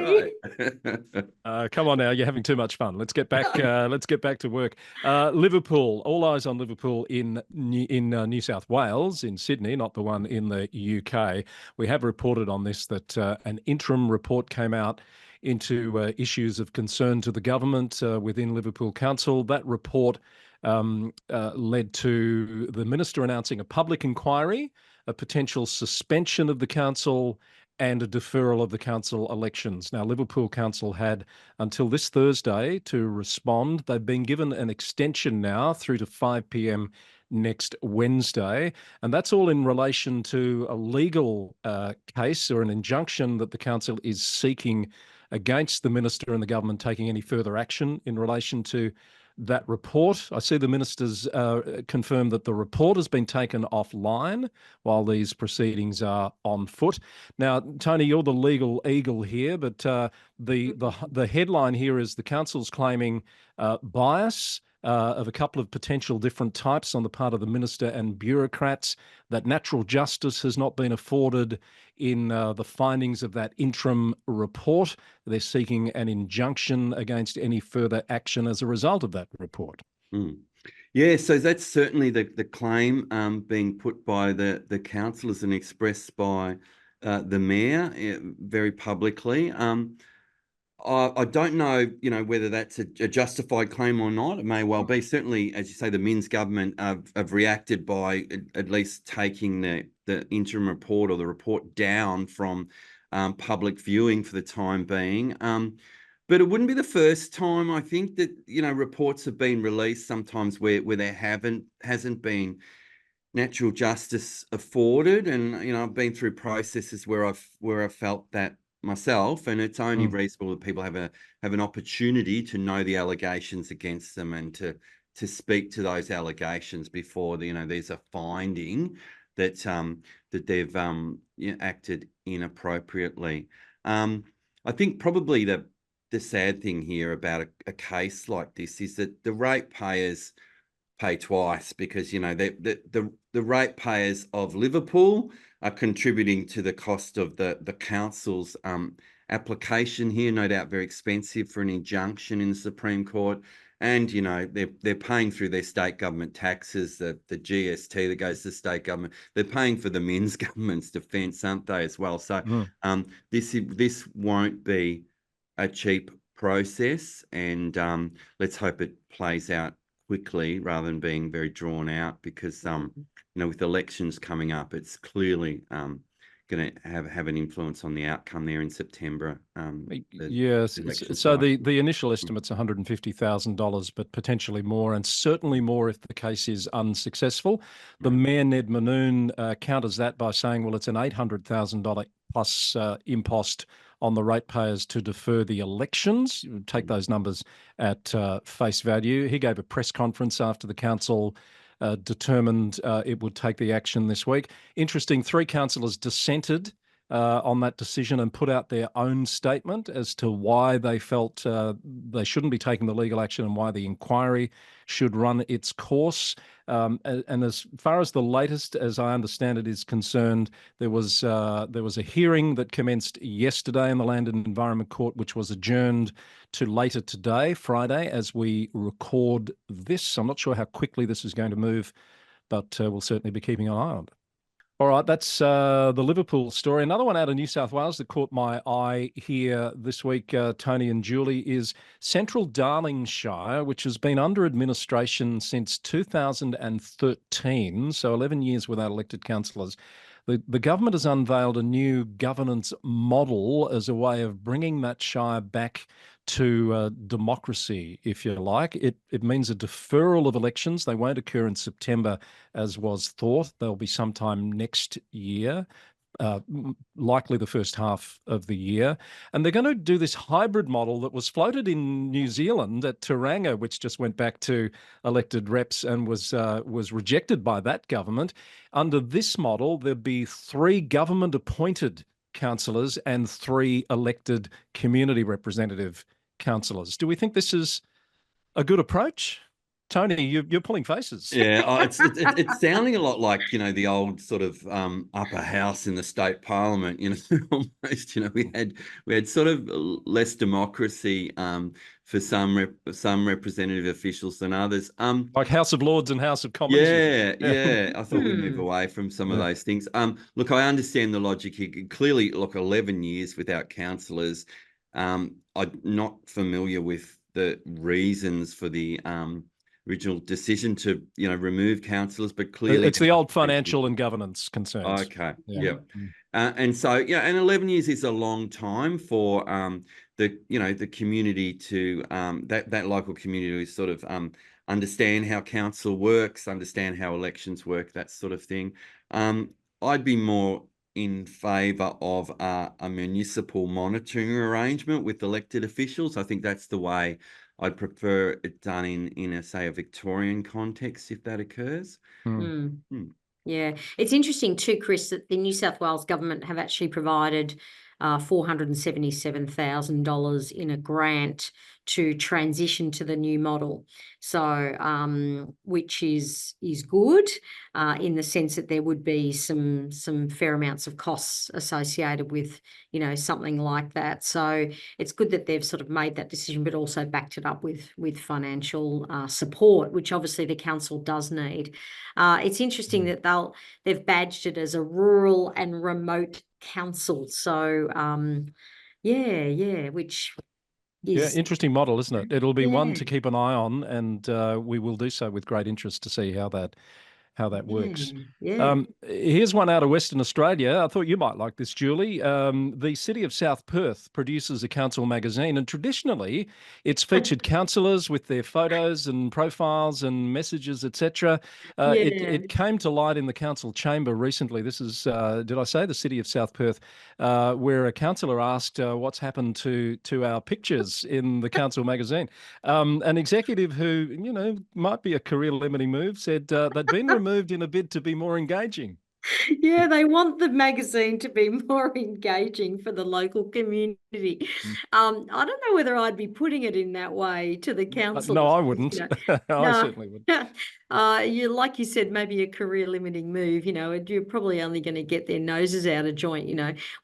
right. Come on now, you're having too much fun. Let's get back. Let's get back to work. Liverpool. All eyes on Liverpool in New South Wales, in Sydney, not the one in the UK. We have reported on this that an interim report came out into issues of concern to the government within Liverpool Council. That report led to the minister announcing a public inquiry, a potential suspension of the council, and a deferral of the council elections. Now, Liverpool Council had until this Thursday to respond. They've been given an extension now through to 5 p.m. next Wednesday, and that's all in relation to a legal case or an injunction that the council is seeking against the minister and the government taking any further action in relation to that report. I see the ministers confirm that the report has been taken offline while these proceedings are on foot. Now, Tony, you're the legal eagle here, but the headline here is the council's claiming bias of a couple of potential different types on the part of the minister and bureaucrats, that natural justice has not been afforded in the findings of that interim report. They're seeking an injunction against any further action as a result of that report. Yeah, so that's certainly the claim being put by the councillors and expressed by the mayor very publicly. I don't know, whether that's a justified claim or not. It may well be. Certainly, as you say, the Minns government have reacted by at least taking the interim report or the report down from public viewing for the time being. But it wouldn't be the first time, I think, that reports have been released sometimes where there hasn't been natural justice afforded, and I've been through processes where I've felt that myself, and it's only reasonable that people have an opportunity to know the allegations against them and to speak to those allegations before there's a finding that that they've acted inappropriately. I think probably the sad thing here about a case like this is that the ratepayers pay twice, because the ratepayers of Liverpool are contributing to the cost of the council's application here, no doubt very expensive for an injunction in the Supreme Court. And, they're paying through their state government taxes, the GST that goes to the state government. They're paying for the Minns government's defence, aren't they, as well? So this won't be a cheap process, and let's hope it plays out quickly rather than being very drawn out, because with elections coming up, it's clearly going to have an influence on the outcome there in September. Yes. So the initial estimate's $150,000, but potentially more, and certainly more if the case is unsuccessful. The Mayor, Ned Manoon, counters that by saying, well, it's an $800,000 plus impost on the ratepayers to defer the elections. You take those numbers at face value. He gave a press conference after the council determined it would take the action this week. Interesting, 3 councillors dissented on that decision and put out their own statement as to why they felt they shouldn't be taking the legal action and why the inquiry should run its course. And as far as the latest, as I understand it, is concerned, there was a hearing that commenced yesterday in the Land and Environment Court, which was adjourned to later today, Friday, as we record this. I'm not sure how quickly this is going to move, but we'll certainly be keeping an eye on it. All right, that's the Liverpool story. Another one out of New South Wales that caught my eye here this week, Tony and Julie, is Central Darling Shire, which has been under administration since 2013, so 11 years without elected councillors. The government has unveiled a new governance model as a way of bringing that shire back to democracy, if you like. It means a deferral of elections. They won't occur in September as was thought. They'll be sometime next year, likely the first half of the year. And they're going to do this hybrid model that was floated in New Zealand at Tauranga, which just went back to elected reps and was rejected by that government. Under this model, there'd be 3 government-appointed councillors and 3 elected community representative councillors. Do we think this is a good approach? Tony, you're pulling faces. Yeah, it's sounding a lot like, the old sort of upper house in the state parliament, almost, we had sort of less democracy for some representative officials than others. Like House of Lords and House of Commons. Yeah. I thought we'd move away from some of those things. Look, I understand the logic here. Clearly, look, 11 years without councillors. I'm not familiar with the reasons for the original decision to, remove councillors, but clearly it's the old financial and governance concerns. Okay. Yeah. And so, and 11 years is a long time for the community to that local community to sort of understand how council works, understand how elections work, that sort of thing. I'd be more in favour of a municipal monitoring arrangement with elected officials. I think that's the way I'd prefer it done in a, say, a Victorian context, if that occurs. Yeah, it's interesting too, Chris, that the New South Wales government have actually provided $477,000 in a grant to transition to the new model. So, which is good in the sense that there would be some fair amounts of costs associated with, something like that. So it's good that they've sort of made that decision, but also backed it up with financial support, which obviously the council does need. It's interesting that they've badged it as a rural and remote council. So, which is interesting model, isn't it? It'll be one to keep an eye on, and we will do so with great interest to see how that works. Here's one out of Western Australia. I thought you might like this, Julie. The City of South Perth produces a council magazine, and traditionally it's featured councillors with their photos and profiles and messages, etc. It came to light in the council chamber recently. This is, did I say the City of South Perth, where a councillor asked what's happened to our pictures in the council magazine. An executive who, might be a career-limiting move said they'd been removed in a bid to be more engaging. Yeah, they want the magazine to be more engaging for the local community. I don't know whether I'd be putting it in that way to the council. No, I wouldn't. I certainly wouldn't. Like you said, maybe a career-limiting move, you're probably only going to get their noses out of joint,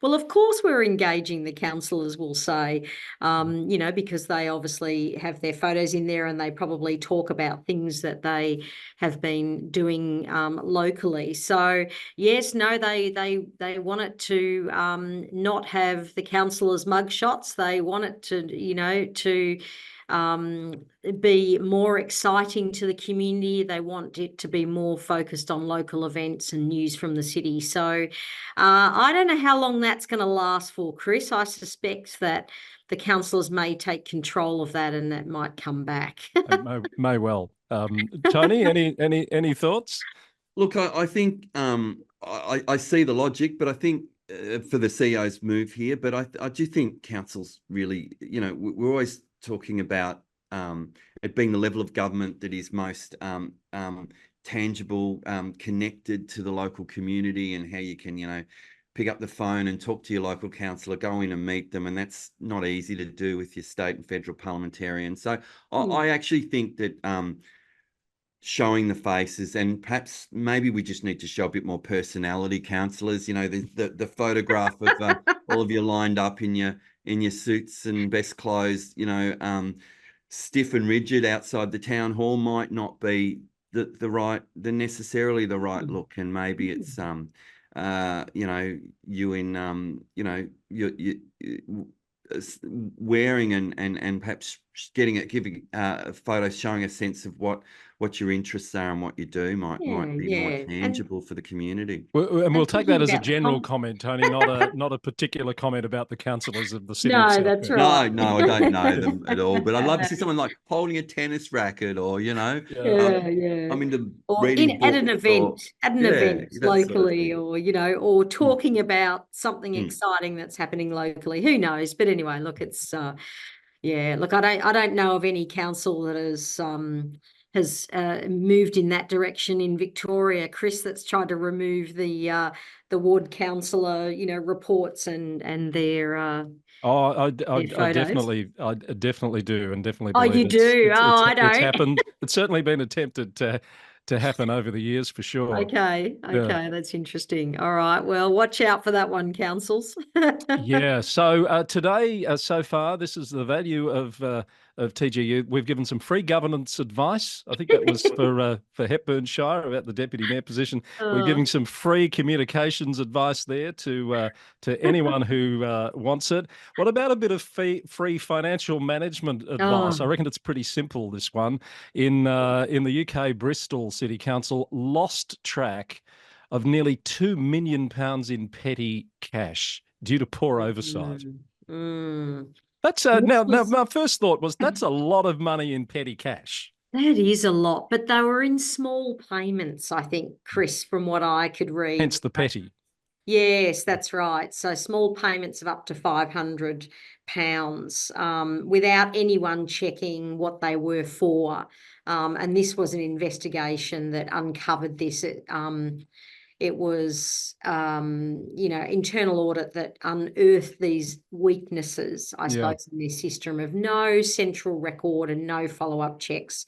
Well, of course we're engaging, the councillors will say, because they obviously have their photos in there and they probably talk about things that they have been doing locally. So, yes, no, they want it to not have the councillors' mugshots. They want it to, be more exciting to the community. They want it to be more focused on local events and news from the city. So I don't know how long that's going to last for, Chris. I suspect that the councillors may take control of that and that might come back. may well. Tony, any thoughts? Look, I think I see the logic, but I think for the CEO's move here, but I do think councils really, we're always talking about it being the level of government that is most tangible, connected to the local community, and how you can, pick up the phone and talk to your local councillor, go in and meet them, and that's not easy to do with your state and federal parliamentarians. So I actually think that showing the faces, and perhaps maybe we just need to show a bit more personality, councillors. You know, the photograph of all of you lined up in your suits and best clothes, you know, stiff and rigid outside the town hall might not be necessarily the right look, and maybe it's you know, you in you know, you wearing and perhaps giving photos showing a sense of what your interests are and what you do might be more tangible for the community. And we'll take that as a about the general comment, Tony, not a particular comment about the councillors of the city. No, of South that's Perth. right. No, I don't know them at all, but I'd love to see someone like holding a tennis racket, or you know, I'm into or reading at an books, event, that sort of locally, thing. or you know, or talking about something exciting that's happening locally. Who knows? But anyway, look, it's yeah. Look, I don't know of any council that has moved in that direction in Victoria, Chris, that's tried to remove the ward councillor, you know, reports and their I photos. definitely do, and definitely Oh, believe you do? I don't. It's happened. It's certainly been attempted to happen over the years, for sure. Okay, Yeah. that's interesting. All right, well, watch out for that one, councils. Yeah. So today, so far, this is the value of TGU. We've given some free governance advice. I think that was for Hepburnshire about the deputy mayor position. We're giving some free communications advice there to anyone who wants it. What about a bit of free financial management advice? I reckon it's pretty simple. This one in the UK, Bristol City Council lost track of nearly £2 million in petty cash due to poor oversight. That's now my first thought was that's a lot of money in petty cash. That is a lot, but they were in small payments, I think, Chris, from what I could read. Hence the petty. Yes, that's right. So small payments of up to £500 without anyone checking what they were for. And this was an investigation that uncovered this. It was, you know, internal audit that unearthed these weaknesses, I suppose, in this system of no central record and no follow-up checks,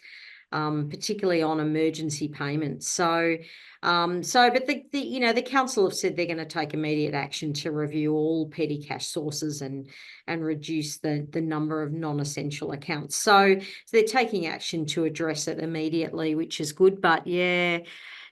particularly on emergency payments. But the you know, the council have said they're going to take immediate action to review all petty cash sources and reduce the number of non-essential accounts. So they're taking action to address it immediately, which is good. But yeah,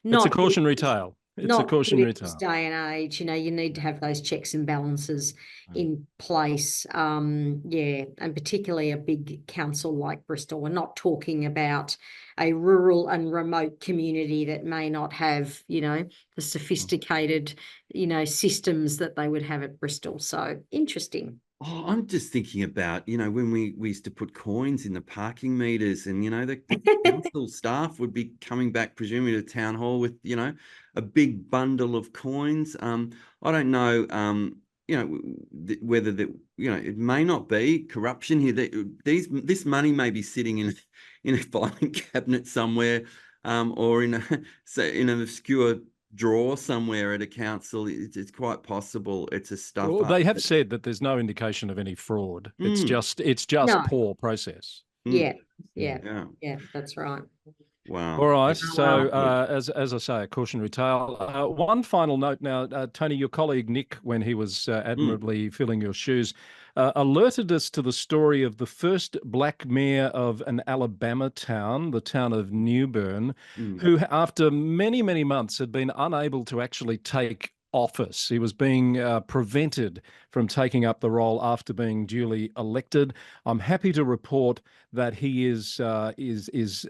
it's a cautionary tale. It's a cautionary tale. This day and age, you know, you need to have those checks and balances in place. Yeah, and particularly a big council like Bristol. We're not talking about a rural and remote community that may not have, you know, the sophisticated, you know, systems that they would have at Bristol. So interesting. Oh, I'm just thinking about, you know, when we used to put coins in the parking meters, and, you know, the council staff would be coming back, presumably, to town hall with, you know, a big bundle of coins. I don't know, you know, whether that, you know, it may not be corruption here. This money may be sitting in a filing cabinet somewhere, or in an obscure drawer somewhere at a council. It's quite possible it's a stuff. Well, they have said that there's no indication of any fraud. It's just poor process. Yeah, that's right. Wow. All right. So as I say, a cautionary tale. One final note now, Tony, your colleague Nick, when he was admirably filling your shoes, alerted us to the story of the first black mayor of an Alabama town, the town of Newbern, who after many, many months had been unable to actually take office. He was being prevented from taking up the role after being duly elected. I'm happy to report that he is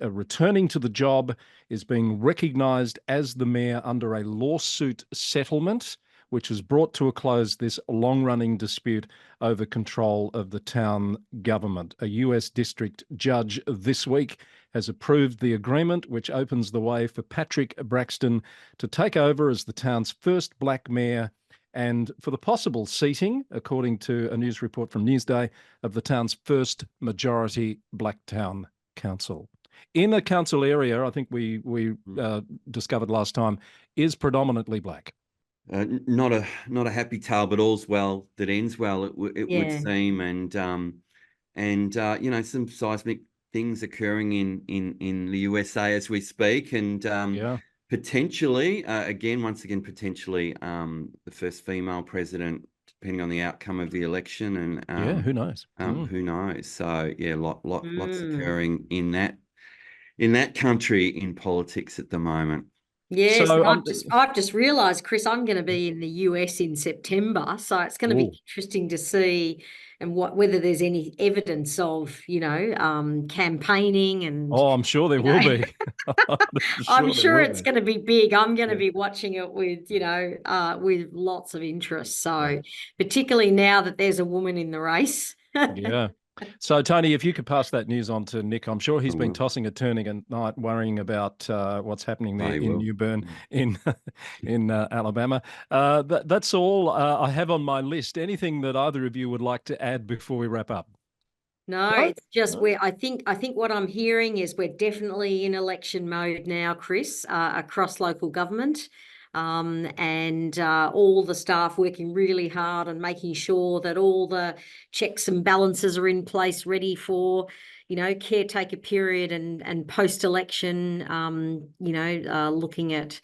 returning to the job, is being recognised as the mayor under a lawsuit settlement, which has brought to a close this long-running dispute over control of the town government. A US district judge this week has approved the agreement, which opens the way for Patrick Braxton to take over as the town's first black mayor, and for the possible seating, according to a news report from Newsday, of the town's first majority black town council. In the council area, I think we discovered last time, is predominantly black. not a happy tale, but all's well that ends well. It Yeah. would seem, and you know, some seismic things occurring in the USA as we speak, and Yeah. potentially once again potentially the first female president, depending on the outcome of the election, and Yeah. Who knows? who knows? So yeah, lots Mm. occurring in that country in politics at the moment. Yes, So, and I've just realised, Chris, I'm going to be in the US in September, so it's going to be interesting to see and whether there's any evidence of, you know, campaigning and. Oh, I'm sure there will be. I'm sure it's going to be big. I'm going to be watching it with, you know, with lots of interest. So, particularly now that there's a woman in the race. Yeah. So, Tony, if you could pass that news on to Nick, I'm sure he's I been will. tossing and turning at night, worrying about what's happening there I in will. New Bern, in Alabama. That's all I have on my list. Anything that either of you would like to add before we wrap up? No, No? it's just No? where I think what I'm hearing is we're definitely in election mode now, Chris, across local government. And all the staff working really hard and making sure that all the checks and balances are in place, ready for, you know, caretaker period and post-election, you know, looking at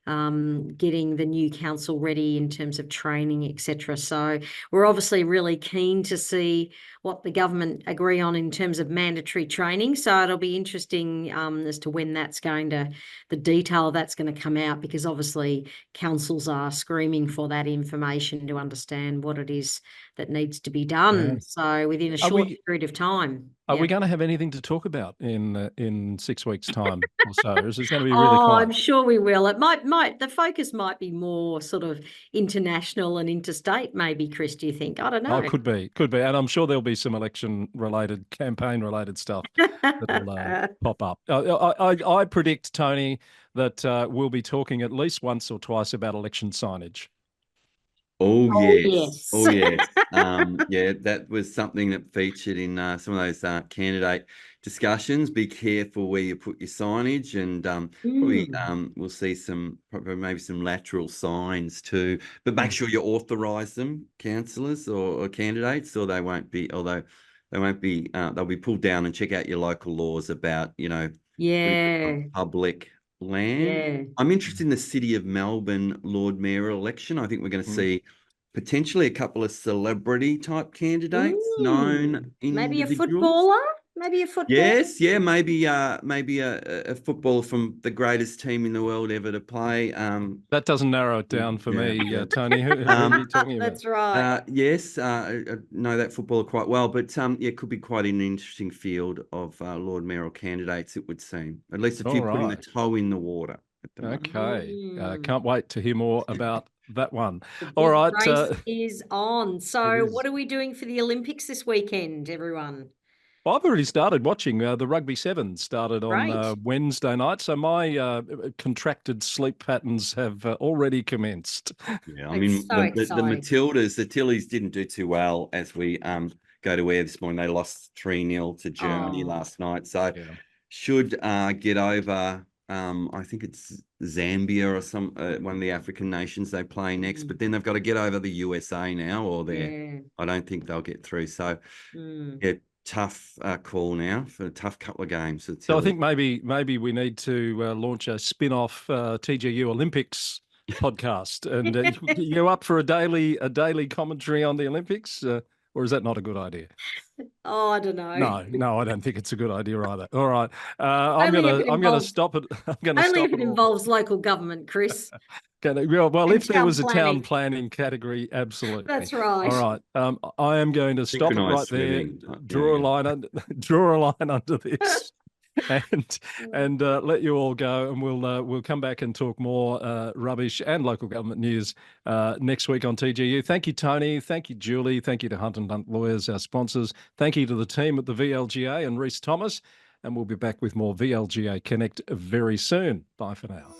getting the new council ready in terms of training, etc. So we're obviously really keen to see what the government agree on in terms of mandatory training. So it'll be interesting as to when that's going to, the detail that's going to come out, because obviously councils are screaming for that information to understand what it is that needs to be done. Yeah. So within a short period of time. Are we going to have anything to talk about in 6 weeks' time or so? Or is it going to be really quiet? I'm sure we will. It might the focus might be more sort of international and interstate, maybe, Chris, do you think? I don't know. Oh, could be. And I'm sure there'll be some election-related, campaign-related stuff that'll pop up. I predict, Tony, that we'll be talking at least once or twice about election signage. Oh, Oh, yes. yes. Oh, yes. Yeah, that was something that featured in some of those candidate discussions. Be careful where you put your signage, and probably we'll see maybe some lateral signs too. But make sure you authorise them, councillors or candidates, or they won't be. Although they won't be, they'll be pulled down. And check out your local laws about, you know, public land. Yeah. I'm interested in the City of Melbourne Lord Mayor election. I think we're going to see potentially a couple of celebrity type candidates, known maybe a individuals. footballer. Maybe a footballer. Yes, yeah, maybe a footballer from the greatest team in the world ever to play. That doesn't narrow it down for me, Tony. Who are you talking about? That's right. Yes, I know that footballer quite well, but yeah, it could be quite an interesting field of Lord Mayoral candidates, it would seem. At least a few putting a toe in the water at the moment. Okay, can't wait to hear more about that one. All right, race is on. So, what are we doing for the Olympics this weekend, everyone? Well, I've already started watching. The Rugby Sevens started on Wednesday night, so my contracted sleep patterns have already commenced. Yeah, I mean, the Matildas, the Tillies didn't do too well as we go to air this morning. They lost 3-0 to Germany last night, so should get over. I think it's Zambia or some one of the African nations they play next, but then they've got to get over the USA now, or I don't think they'll get through. So yeah. Tough call now for a tough couple of games. So I think maybe we need to launch a spin-off TGU Olympics podcast, and you up for a daily commentary on the Olympics, or is that not a good idea? Oh, I don't know. No, I don't think it's a good idea either. All right, I'm gonna stop it. Only if it involves local government, Chris. Well, if there was a town planning category, absolutely. That's right. All right. I am going to stop it right there. Draw a line under this, and let you all go. And we'll come back and talk more rubbish and local government news next week on TGU. Thank you, Tony. Thank you, Julie. Thank you to Hunt & Hunt Lawyers, our sponsors. Thank you to the team at the VLGA and Rhys Thomas. And we'll be back with more VLGA Connect very soon. Bye for now.